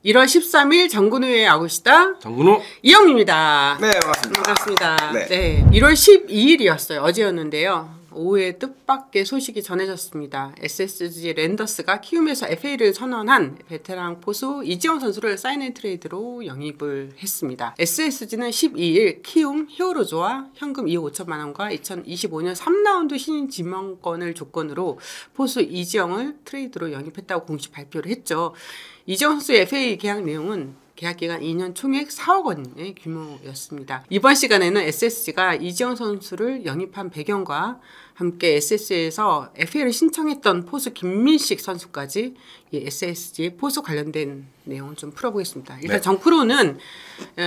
1월 13일 정근우의 야구시다. 정근우 이영입니다. 네, 반갑습니다. 반갑습니다. 네. 네, 1월 12일이었어요. 어제였는데요. 오후에 뜻밖의 소식이 전해졌습니다. SSG 랜더스가 키움에서 FA를 선언한 베테랑 포수 이지영 선수를 사인앤트레이드로 영입을 했습니다. SSG는 12일 키움 히어로즈와 현금 2억 5천만 원과 2025년 3라운드 신인 지명권을 조건으로 포수 이지영을 트레이드로 영입했다고 공식 발표를 했죠. 이지영 선수의 FA 계약 내용은 계약기간 2년 총액 4억 원의 규모였습니다. 이번 시간에는 SSG가 이지영 선수를 영입한 배경과 함께 SSG에서 FA를 신청했던 포수 김민식 선수까지 SSG 포수 관련된 내용을 좀 풀어보겠습니다. 일단 네. 정프로는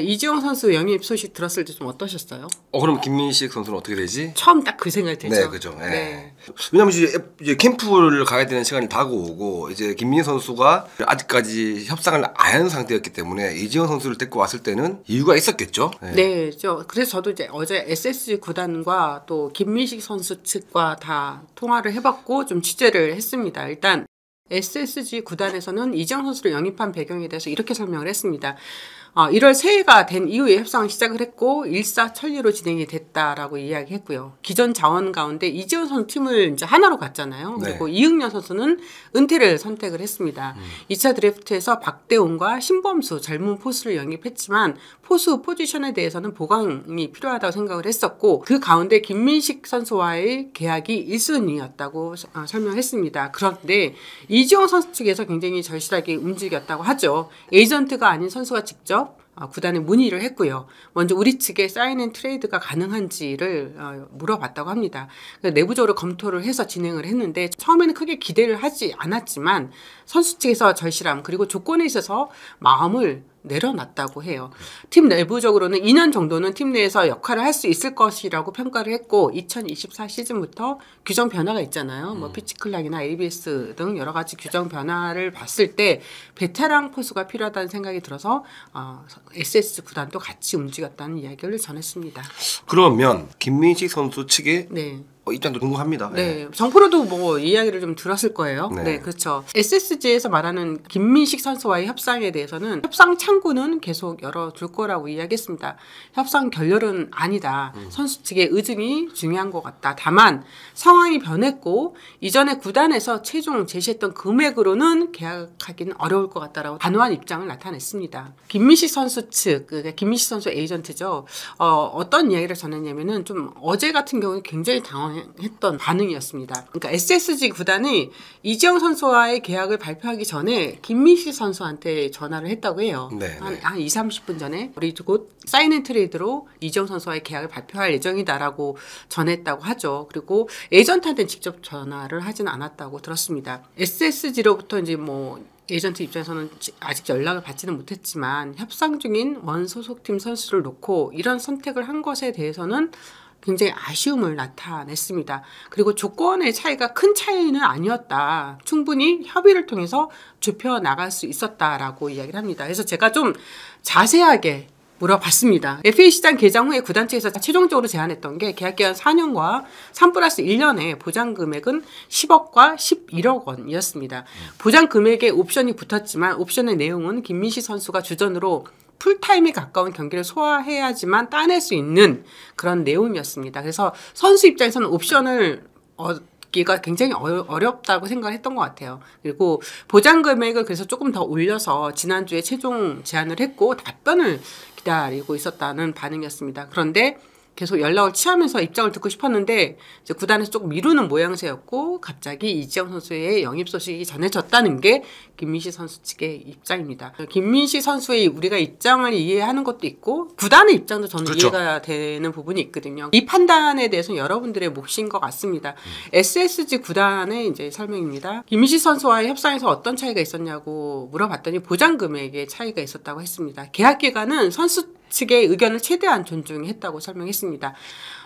이지영 선수 영입 소식 들었을 때 좀 어떠셨어요? 그럼 김민식 선수는 어떻게 되지? 처음 딱 그 생각이 들죠. 네, 그죠. 네. 네. 왜냐면 이제 캠프를 가야 되는 시간이 다가오고 이제 김민식 선수가 아직까지 협상을 안 한 상태였기 때문에 이지영 선수를 데리고 왔을 때는 이유가 있었겠죠. 네. 네, 그래서 저도 이제 어제 SSG 구단과 또 김민식 선수 측과 다 통화를 해봤고 좀 취재를 했습니다. 일단 SSG 구단에서는 이지영 선수를 영입한 배경에 대해서 이렇게 설명을 했습니다. 1월 새해가 된 이후에 협상을 시작을 했고 일사천리로 진행이 됐다라고 이야기했고요. 기존 자원 가운데 이지영 선수 팀을 이제 하나로 갔잖아요. 네. 그리고 이응렬 선수는 은퇴를 선택을 했습니다. 2차 드래프트에서 박대웅과 신범수 젊은 포수를 영입했지만 포수 포지션에 대해서는 보강이 필요하다고 생각을 했었고 그 가운데 김민식 선수와의 계약이 1순위였다고 설명했습니다. 그런데 이지영 선수 측에서 굉장히 절실하게 움직였다고 하죠. 에이전트가 아닌 선수가 직접 구단에 문의를 했고요. 먼저 우리 측에 사인앤트레이드가 가능한지를 물어봤다고 합니다. 내부적으로 검토를 해서 진행을 했는데 처음에는 크게 기대를 하지 않았지만 선수 측에서 절실함 그리고 조건에 있어서 마음을 내려놨다고 해요. 팀 내부적으로는 2년 정도는 팀 내에서 역할을 할 수 있을 것이라고 평가를 했고 2024 시즌부터 규정 변화가 있잖아요. 뭐 피치클락이나 ABS 등 여러 가지 규정 변화를 봤을 때 베테랑 포수가 필요하다는 생각이 들어서 SS 구단도 같이 움직였다는 이야기를 전했습니다. 그러면 김민식 선수 측의 네. 입장도 궁금합니다. 네. 정프로도 뭐 이야기를 좀 들었을 거예요. 네. 네, 그렇죠. SSG에서 말하는 김민식 선수와의 협상에 대해서는 협상 창구는 계속 열어둘 거라고 이야기했습니다. 협상 결렬은 아니다. 선수 측의 의중이 중요한 것 같다. 다만 상황이 변했고 이전에 구단에서 최종 제시했던 금액으로는 계약하기는 어려울 것 같다라고 단호한 입장을 나타냈습니다. 김민식 선수 측, 그러니까 김민식 선수 에이전트죠. 어떤 이야기를 전했냐면은 좀 어제 같은 경우는 굉장히 했던 반응이었습니다. 그러니까 SSG 구단이 이지영 선수와의 계약을 발표하기 전에 김민식 선수한테 전화를 했다고 해요. 네, 한 2, 30분 전에 우리 곧 사인앤트레이드로 이지영 선수와의 계약을 발표할 예정이다라고 전했다고 하죠. 그리고 에이전트한테 직접 전화를 하지는 않았다고 들었습니다. SSG로부터 이제 뭐 에이전트 입장에서는 아직 연락을 받지는 못했지만 협상 중인 원 소속팀 선수를 놓고 이런 선택을 한 것에 대해서는 굉장히 아쉬움을 나타냈습니다. 그리고 조건의 차이가 큰 차이는 아니었다. 충분히 협의를 통해서 좁혀 나갈 수 있었다라고 이야기를 합니다. 그래서 제가 좀 자세하게 물어봤습니다. FA 시장 개장 후에 구단 측에서 최종적으로 제안했던 게 계약기간 4년과 3+1년의 보장 금액은 10억과 11억 원이었습니다. 보장 금액에 옵션이 붙었지만 옵션의 내용은 김민식 선수가 주전으로 풀타임에 가까운 경기를 소화해야지만 따낼 수 있는 그런 내용이었습니다. 그래서 선수 입장에서는 옵션을 얻기가 굉장히 어렵다고 생각을 했던 것 같아요. 그리고 보장 금액을 그래서 조금 더 올려서 지난주에 최종 제안을 했고 답변을 기다리고 있었다는 반응이었습니다. 그런데 계속 연락을 취하면서 입장을 듣고 싶었는데 이제 구단에서 조금 미루는 모양새였고 갑자기 이지영 선수의 영입 소식이 전해졌다는 게 김민식 선수 측의 입장입니다. 김민식 선수의 우리가 입장을 이해하는 것도 있고 구단의 입장도 저는 그렇죠. 이해가 되는 부분이 있거든요. 이 판단에 대해서는 여러분들의 몫인 것 같습니다. SSG 구단의 이제 설명입니다. 김민식 선수와의 협상에서 어떤 차이가 있었냐고 물어봤더니 보장 금액의 차이가 있었다고 했습니다. 계약 기간은 선수 측의 의견을 최대한 존중했다고 설명했습니다.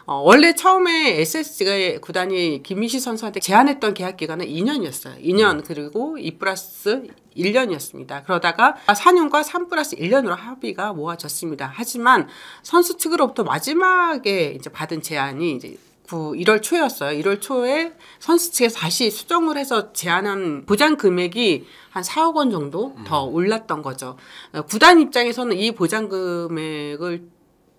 원래 처음에 SSG가 구단이 김민식 선수한테 제안했던 계약 기간은 2년이었어요. 2년 그리고 2+1년이었습니다. 그러다가 4년과 3+1년으로 합의가 모아졌습니다. 하지만 선수 측으로부터 마지막에 이제 받은 제안이 이제 그 1월 초였어요. 1월 초에 선수 측에서 다시 수정을 해서 제안한 보장 금액이 한 4억 원 정도 더 올랐던 거죠. 구단 입장에서는 이 보장 금액을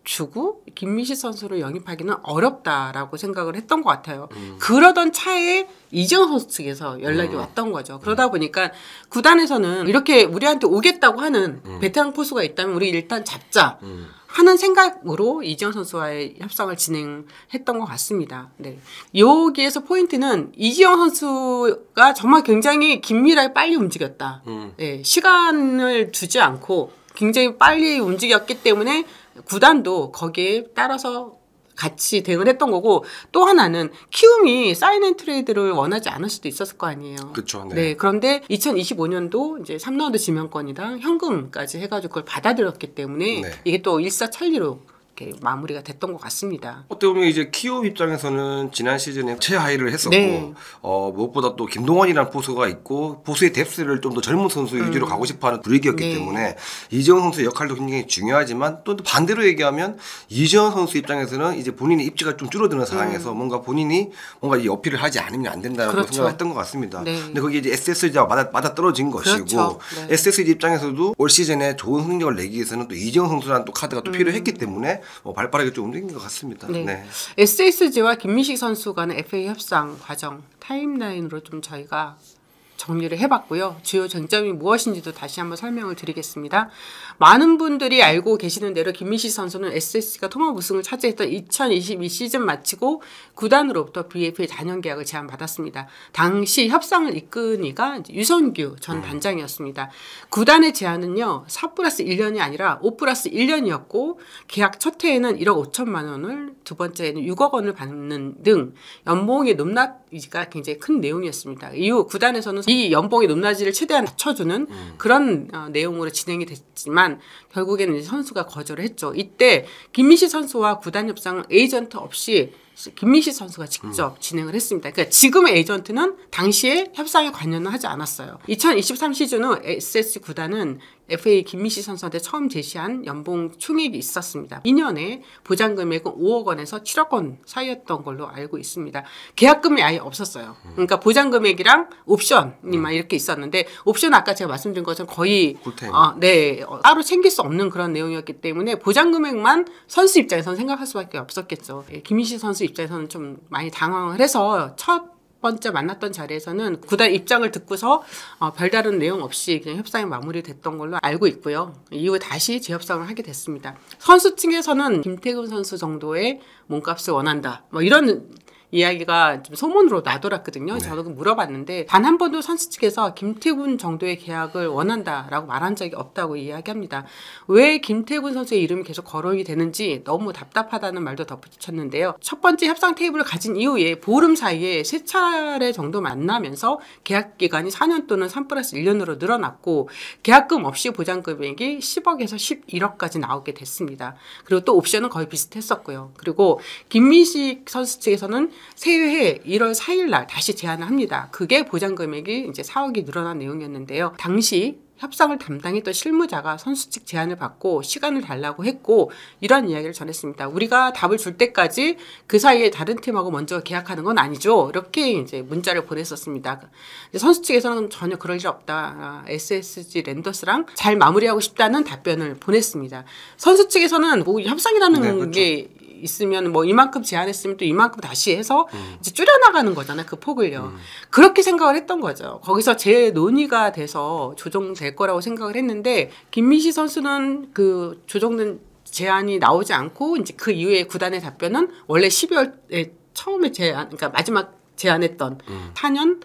주고 김민식 선수를 영입하기는 어렵다라고 생각을 했던 것 같아요. 그러던 차에 이재영 선수 측에서 연락이 왔던 거죠. 그러다 보니까 구단에서는 이렇게 우리한테 오겠다고 하는 베테랑 포수가 있다면 우리 일단 잡자 하는 생각으로 이재영 선수와의 협상을 진행했던 것 같습니다. 네. 여기에서 포인트는 이재영 선수가 정말 굉장히 긴밀하게 빨리 움직였다. 네. 시간을 두지 않고 굉장히 빨리 움직였기 때문에 구단도 거기에 따라서 같이 대응을 했던 거고, 또 하나는 키움이 사인앤트레이드를 원하지 않을 수도 있었을 거 아니에요. 그렇죠. 네. 네. 그런데 2025년도 이제 3라운드 지명권이랑 현금까지 해가지고 그걸 받아들였기 때문에 네. 이게 또 일사천리로 이렇게 마무리가 됐던 것 같습니다. 어떻게 보면 이제 키움 입장에서는 지난 시즌에 최하위를 했었고 네. 무엇보다 또 김동원이라는 포수가 있고 포수의 뎁스를 좀 더 젊은 선수 위주로 가고 싶어하는 분위기였기 네. 때문에 이재영 선수의 역할도 굉장히 중요하지만 또 반대로 얘기하면 이재영 선수 입장에서는 이제 본인의 입지가 좀 줄어드는 상황에서 뭔가 본인이 뭔가 이 어필을 하지 않으면 안 된다고 그렇죠. 생각했던 것 같습니다. 네. 근데 거기에 이제 SSG와 맞아 떨어진 것이고 그렇죠. 네. SSG 입장에서도 올 시즌에 좋은 성적을 내기 위해서는 또 이재영 선수라는 또 카드가 또 필요했기 때문에 발빠르게 좀 움직인 것 같습니다. 네. 네. SSG와 김민식 선수 간의 FA 협상 과정 타임라인으로 좀 저희가 정리를 해봤고요. 주요 쟁점이 무엇인지도 다시 한번 설명을 드리겠습니다. 많은 분들이 알고 계시는 대로 김민식 선수는 SSG가 통합 우승을 차지했던 2022 시즌 마치고 구단으로부터 BFA 단연 계약을 제안받았습니다. 당시 협상을 이끈 이가 유선규 전 단장이었습니다. 구단의 제안은요. 4+1년이 아니라 5+1년이었고 계약 첫 해에는 1억 5천만 원을 두 번째에는 6억 원을 받는 등 연봉의 높낮이가 굉장히 큰 내용이었습니다. 이후 구단에서는 이 연봉의 높낮이를 최대한 낮춰주는 그런 내용으로 진행이 됐지만 결국에는 이제 선수가 거절을 했죠. 이때 김민식 선수와 구단 협상은 에이전트 없이 김민식 선수가 직접 진행을 했습니다. 그러니까 지금의 에이전트는 당시에 협상에 관여는 하지 않았어요. 2023 시즌 후 SSG 구단은 FA 김민식 선수한테 처음 제시한 연봉 총액이 있었습니다. 2년에 보장 금액은 5억 원에서 7억 원 사이였던 걸로 알고 있습니다. 계약금이 아예 없었어요. 그러니까 보장 금액이랑 옵션이만 이렇게 있었는데 옵션은 아까 제가 말씀드린 것처럼 거의 따로 챙길 수 없는 그런 내용이었기 때문에 보장 금액만 선수 입장에서는 생각할 수밖에 없었겠죠. 김민식 선수 입장에서는 좀 많이 당황을 해서 첫 번째 만났던 자리에서는 구단 입장을 듣고서 별다른 내용 없이 그냥 협상이 마무리됐던 걸로 알고 있고요. 이후에 다시 재협상을 하게 됐습니다. 선수 측에서는 김태균 선수 정도의 몸값을 원한다. 뭐 이런 이야기가 좀 소문으로 나돌았거든요. 저도 물어봤는데 단 한 번도 선수 측에서 김태균 정도의 계약을 원한다라고 말한 적이 없다고 이야기합니다. 왜 김태균 선수의 이름이 계속 거론이 되는지 너무 답답하다는 말도 덧붙였는데요. 첫 번째 협상 테이블을 가진 이후에 보름 사이에 3차례 정도 만나면서 계약 기간이 4년 또는 3+1년으로 늘어났고 계약금 없이 보장 금액이 10억에서 11억까지 나오게 됐습니다. 그리고 또 옵션은 거의 비슷했었고요. 그리고 김민식 선수 측에서는 새해 1월 4일 날 다시 제안을 합니다. 그게 보장 금액이 이제 4억이 늘어난 내용이었는데요. 당시 협상을 담당했던 실무자가 선수 측 제안을 받고 시간을 달라고 했고 이런 이야기를 전했습니다. 우리가 답을 줄 때까지 그 사이에 다른 팀하고 먼저 계약하는 건 아니죠. 이렇게 이제 문자를 보냈었습니다. 선수 측에서는 전혀 그럴 일 없다. SSG 랜더스랑 잘 마무리하고 싶다는 답변을 보냈습니다. 선수 측에서는 뭐 협상이라는 그렇죠. 게 있으면 뭐 이만큼 제안했으면 또 이만큼 다시 해서 이제 줄여나가는 거잖아요. 그 폭을요. 그렇게 생각을 했던 거죠. 거기서 재논의가 돼서 조정될 거라고 생각을 했는데 김민식 선수는 그 조정된 제안이 나오지 않고 이제 그 이후에 구단의 답변은 원래 12월에 처음에 그러니까 마지막 제안했던 4년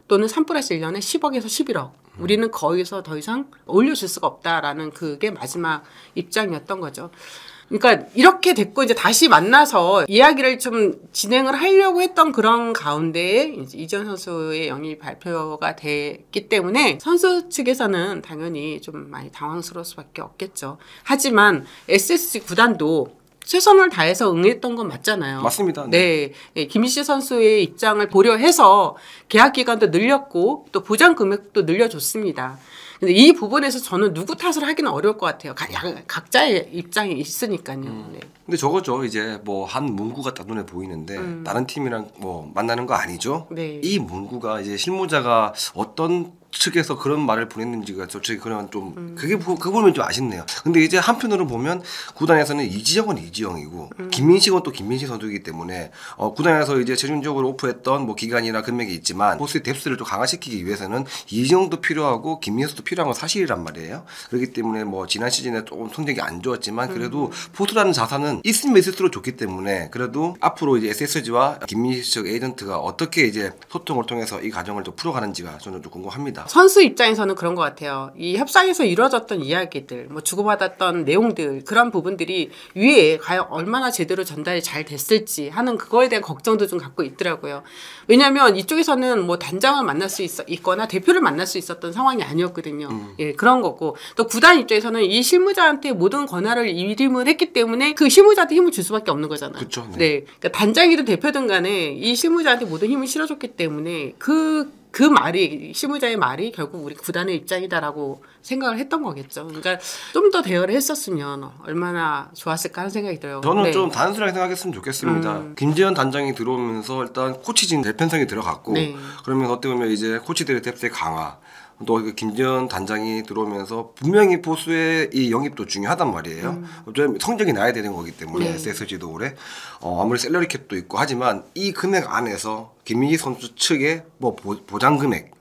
또는 3+1년에 10억에서 11억. 우리는 거기서 더 이상 올려줄 수가 없다라는 그게 마지막 입장이었던 거죠. 그러니까 이렇게 됐고 이제 다시 만나서 이야기를 좀 진행을 하려고 했던 그런 가운데에 이제 이재영 선수의 영입 발표가 됐기 때문에 선수 측에서는 당연히 좀 많이 당황스러울 수밖에 없겠죠. 하지만 SSG 구단도 최선을 다해서 응했던 건 맞잖아요. 맞습니다. 네. 네. 김민식 선수의 입장을 고려해서 계약 기간도 늘렸고 또 보장 금액도 늘려줬습니다. 근데 이 부분에서 저는 누구 탓을 하기는 어려울 것 같아요. 각자의 입장이 있으니까요. 네. 근데 저거죠. 이제 뭐 한 문구가 딱 눈에 보이는데 다른 팀이랑 뭐 만나는 거 아니죠? 네. 이 문구가 이제 실무자가 어떤 측에서 그런 말을 보냈는지가 솔직히 그런 좀 그게 그 보면 좀 아쉽네요. 근데 이제 한편으로 보면 구단에서는 이지영은 이지영이고 김민식은 또 김민식 선수이기 때문에 구단에서 이제 최종적으로 오프했던 뭐 기간이나 금액이 있지만 보스의 뎁스를 좀 강화시키기 위해서는 이지영도 필요하고 김민식도 필요한 건 사실이란 말이에요. 그렇기 때문에 뭐 지난 시즌에 조금 성적이 안 좋았지만 그래도 포수라는 자산은 있으면 있을수록 좋기 때문에 그래도 앞으로 이제 SSG와 김민식 측 에이전트가 어떻게 이제 소통을 통해서 이 과정을 좀 풀어가는지가 저는 좀 궁금합니다. 선수 입장에서는 그런 것 같아요. 이 협상에서 이루어졌던 이야기들, 뭐 주고받았던 내용들, 그런 부분들이 위에 과연 얼마나 제대로 전달이 잘 됐을지 하는 그거에 대한 걱정도 좀 갖고 있더라고요. 왜냐하면 이쪽에서는 뭐 단장을 만날 수 있거나 대표를 만날 수 있었던 상황이 아니었거든요. 예, 그런 거고 또 구단 입장에서는 이 실무자한테 모든 권한을 위임을 했기 때문에 그 실무자한테 힘을 줄 수밖에 없는 거잖아요. 그쵸, 네. 네, 그러니까 단장이든 대표든 간에 이 실무자한테 모든 힘을 실어줬기 때문에 그 말이 실무자의 말이 결국 우리 구단의 입장이다라고 생각을 했던 거겠죠. 그러니까 좀 더 대화를 했었으면 얼마나 좋았을까 하는 생각이 들어요. 저는 네. 좀 단순하게 생각했으면 좋겠습니다. 김재현 단장이 들어오면서 일단 코치진 대편성이 들어갔고 네. 그러면서 어떻게 보면 이제 코치들의 뎁스의 강화 또 김재현 단장이 들어오면서 분명히 보수의 이 영입도 중요하단 말이에요. 좀 성적이 나야 되는 거기 때문에 네. SSG도 올해 아무리 셀러리 캡도 있고 하지만 이 금액 안에서 김민희 선수 측의 뭐 보장 금액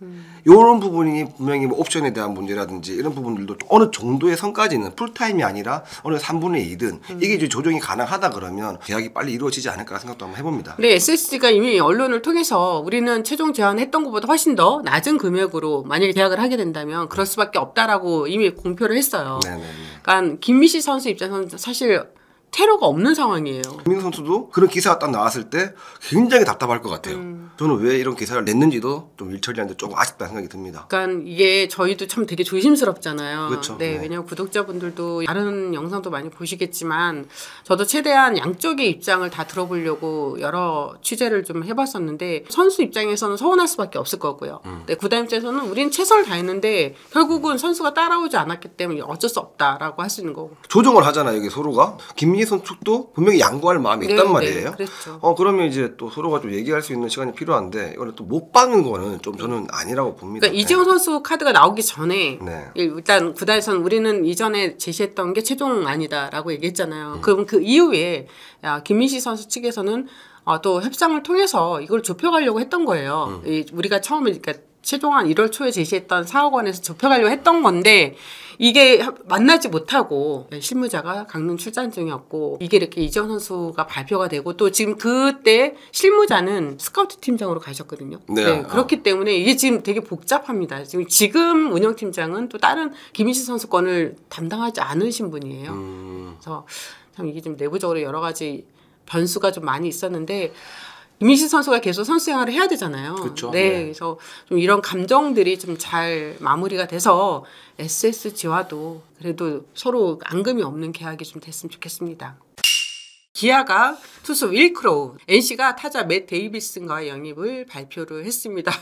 이런 부분이 분명히 뭐 옵션에 대한 문제라든지 이런 부분들도 어느 정도의 선까지는 풀타임이 아니라 어느 3분의 2든 이게 이제 조정이 가능하다 그러면 계약이 빨리 이루어지지 않을까 생각도 한번 해봅니다. 네, SSG가 이미 언론을 통해서 우리는 최종 제안했던 것보다 훨씬 더 낮은 금액으로 만약에 계약을 하게 된다면 그럴 수밖에 없다라고 이미 공표를 했어요. 네네네. 그러니까 김민식 선수 입장에서는 사실 테러가 없는 상황이에요. 김민호 선수도 그런 기사가 딱 나왔을 때 굉장히 답답할 것 같아요. 저는 왜 이런 기사를 냈는지도 좀 일처리하는데 조금 아쉽다는 생각이 듭니다. 그러니까 이게 저희도 참 되게 조심스럽잖아요. 그렇죠. 네, 네. 왜냐하면 구독자분들도 다른 영상도 많이 보시겠지만 저도 최대한 양쪽의 입장을 다 들어보려고 여러 취재를 좀 해봤었는데 선수 입장에서는 서운할 수밖에 없을 거고요. 네, 구단 입장에서는 우린 최선을 다했는데 결국은 선수가 따라오지 않았기 때문에 어쩔 수 없다라고 할 수 있는 거고. 조정을 하잖아요, 이게 서로가. 김민희 선수 측도 분명히 양보할 마음이 있단 네, 말이에요. 네, 그렇죠. 그러면 이제 또 서로가 좀 얘기할 수 있는 시간이 필요한데 이거는 또 못 박는 거는 좀 저는 아니라고 봅니다. 그러니까 이재용 선수 카드가 나오기 전에 네. 일단 구단에서는 우리는 이전에 제시했던 게 최종안이다라고 얘기했잖아요. 그럼 그 이후에 김민식 선수 측에서는 또 협상을 통해서 이걸 좁혀가려고 했던 거예요. 우리가 처음에 그러니까 최종안 1월 초에 제시했던 4억 원에서 좁혀가려고 했던 건데 이게 만나지 못하고 실무자가 강릉 출장 중이었고 이게 이렇게 이재용 선수가 발표가 되고 또 지금 그때 실무자는 스카우트 팀장으로 가셨거든요. 네. 그렇기 때문에 이게 지금 되게 복잡합니다. 지금 운영팀장은 또 다른 김민식 선수 건을 담당하지 않으신 분이에요. 그래서 참 이게 좀 내부적으로 여러 가지 변수가 좀 많이 있었는데 김민식 선수가 계속 선수 생활을 해야 되잖아요. 그렇죠. 네, 네. 그래서 좀 이런 감정들이 좀 잘 마무리가 돼서 SSG와도 그래도 서로 앙금이 없는 계약이 좀 됐으면 좋겠습니다. 기아가 투수 윌크로우, NC가 타자 맷 데이비슨과의 영입을 발표를 했습니다.